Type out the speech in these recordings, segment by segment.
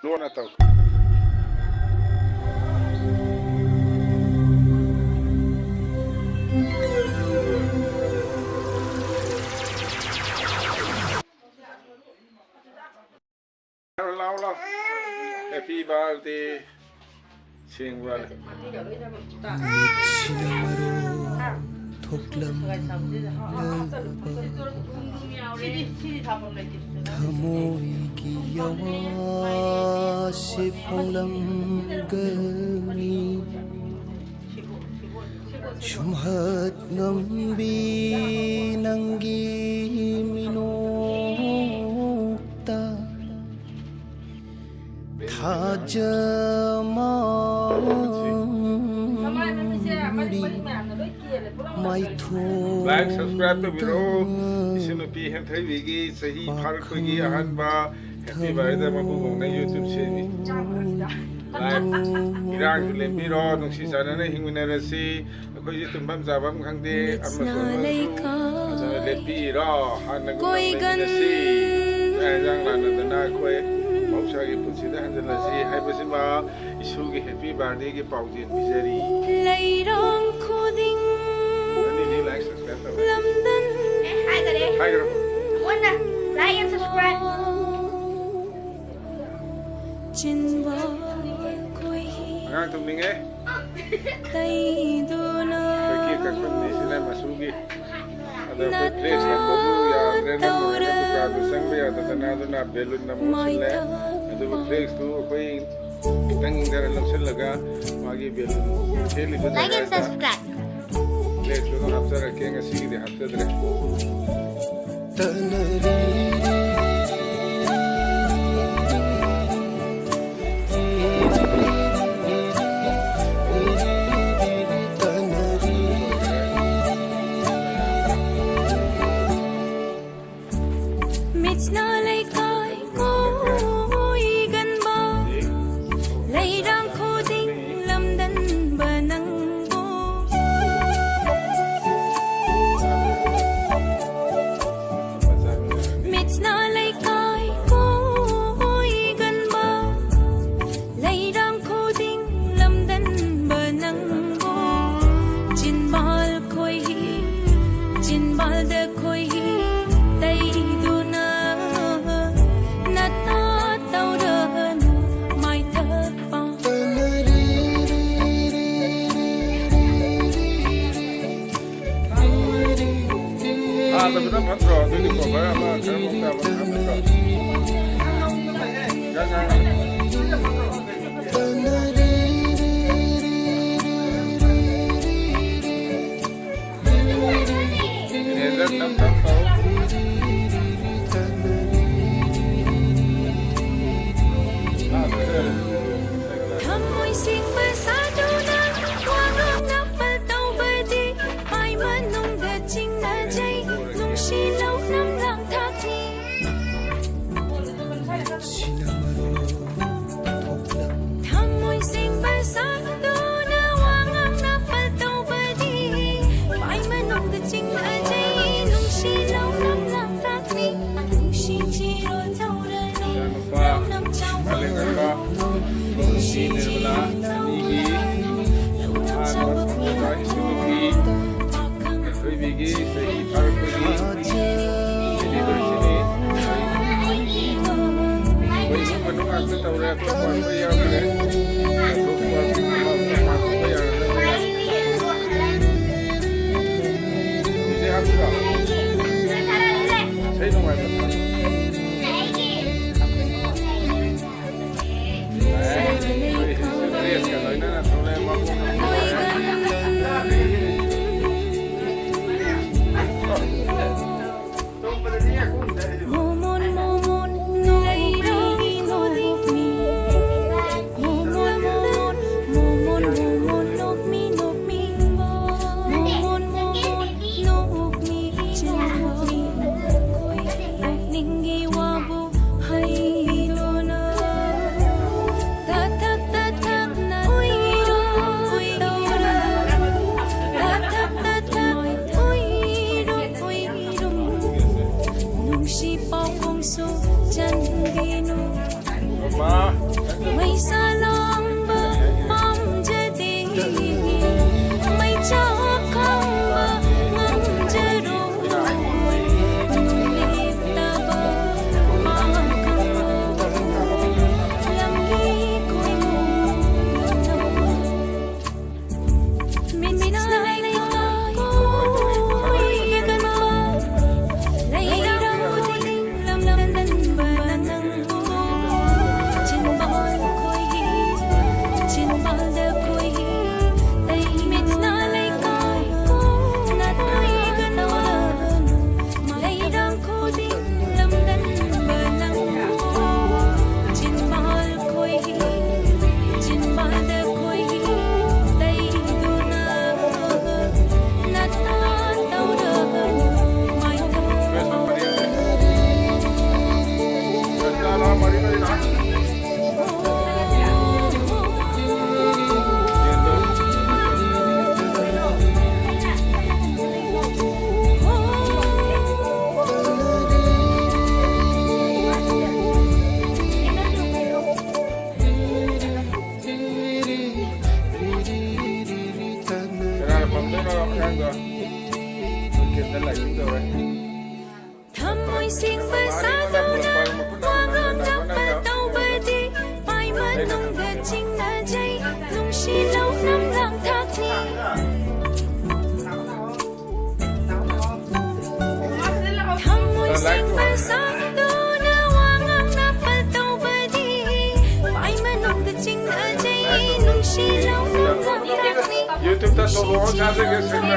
Lona tau. Lao. Happy birthday. Sing well. Thamoigi yawa se phonglam gani shumhat ngambi nangi minokta thajama Like, subscribe to video. Esunupi henthoibi chahi phabagi ahanba happy birthday mapung na YouTube channel. Like, irang lembiro nungsi sanana hingminarasi akhoi tumbam jabam khangde amasona lepiro hanagunasi ajang lanadana khoi mausagi punsida hanjalasi haibasima isugi happy birthday ge paujin bijari leirang khoding like subscribe to London. Hi there. Hi girl. Wanna like and subscribe. Angang tuming Pergi ke kondisi lain masuki. Ada place nak bodu ya, rena mungkin buka dusang be ada tanah belun nama sila. Ada place tu koi kita ingin langsung laga bagi belun. Like and subscribe. Place tu nak haftar rakenga sih dia haftar deh. Tapi tak patro, tu di bawah apa? Kalau kita patro, jangan. Ini dah enam tahun. YouTube 的搜索查这个什么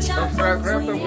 subscribe 不要动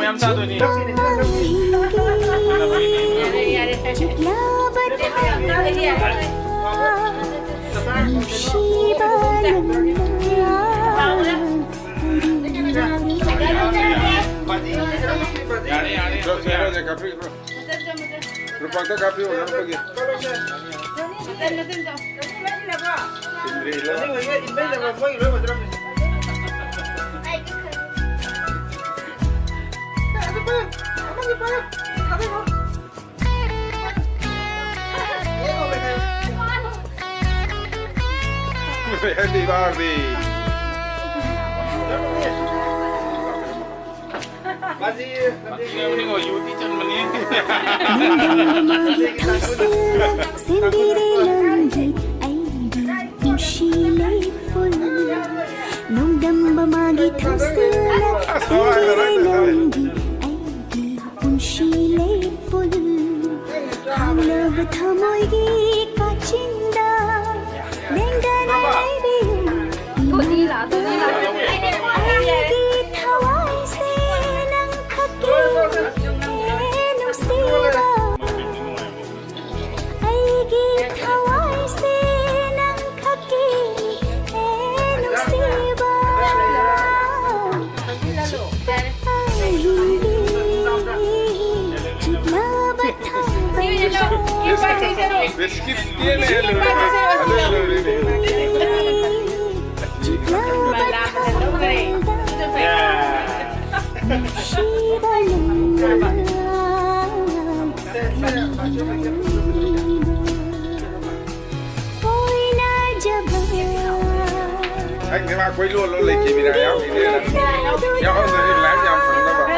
yang satu ni. Rupa tu kapi orang pergi. henthoibi. Anh mà quay luôn lấy kìm này áo gì đây là nhau hơn rồi lái nhau thằng đó vào.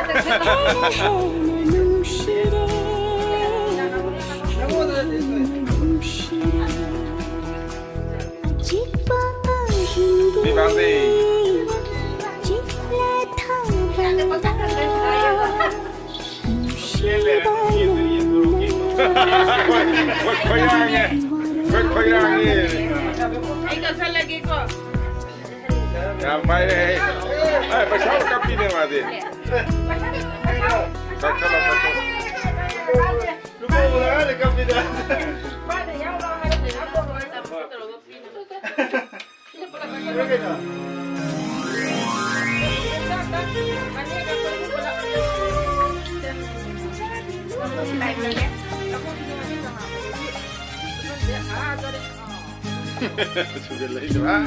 Đi vào đi. Quay ra nghe, quay ra nghe. Anh cần sao lagi kok? Ya, mai. Pasal kapi ni mati. Pasal. Lupa ulang ada kapi dah. Mana yang orang ada ni? Apa orang ada? Sudah lah itu ah.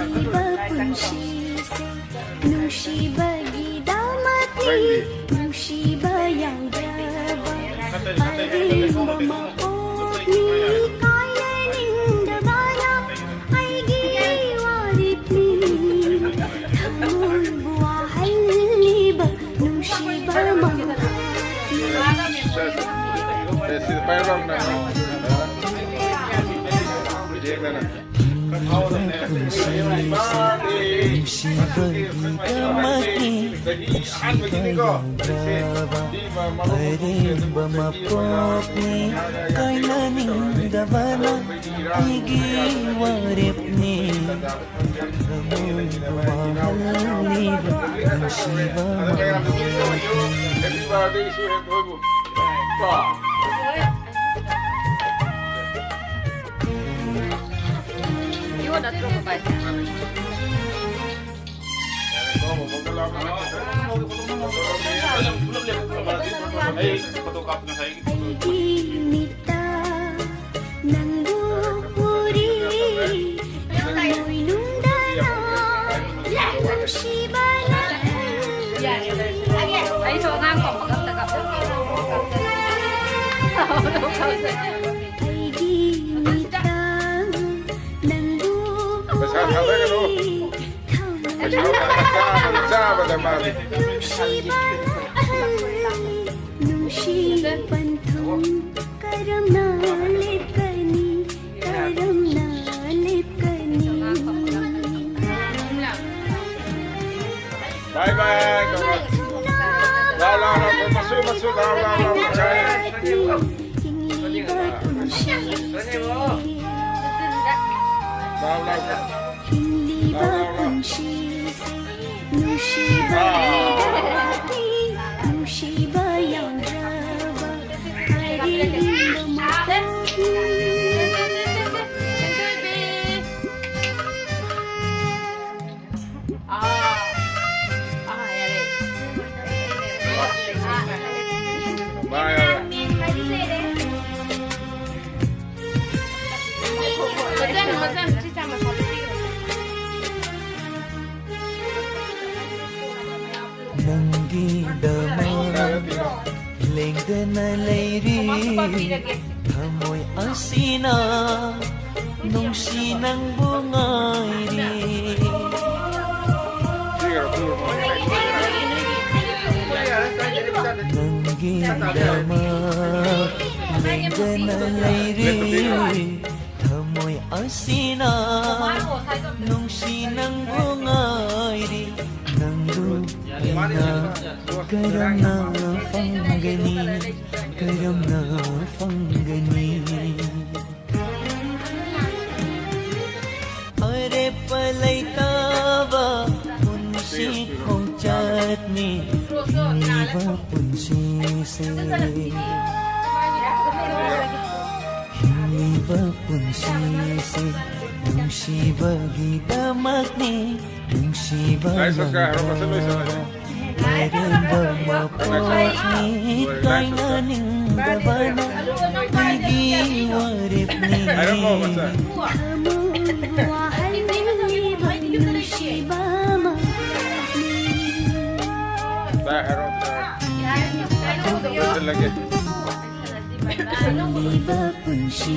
Bye bye. Masuk. Musibah Nangidama lengdana leiri Hamoy asina nung sinang bungairi Nangidama lengdana leiri Hamoy asina nung sinang bungairi Karam na panggani, karam na panggani. Are palay taba, punsi kong chatni, hindi ba punsi se? Hindi ba punsi se? Nung si bagi damat ni, nung si bagi Meron bang mapakit kay naning gabana Nagiwarip ni Wahal ni bang shibama Hindi ba punsi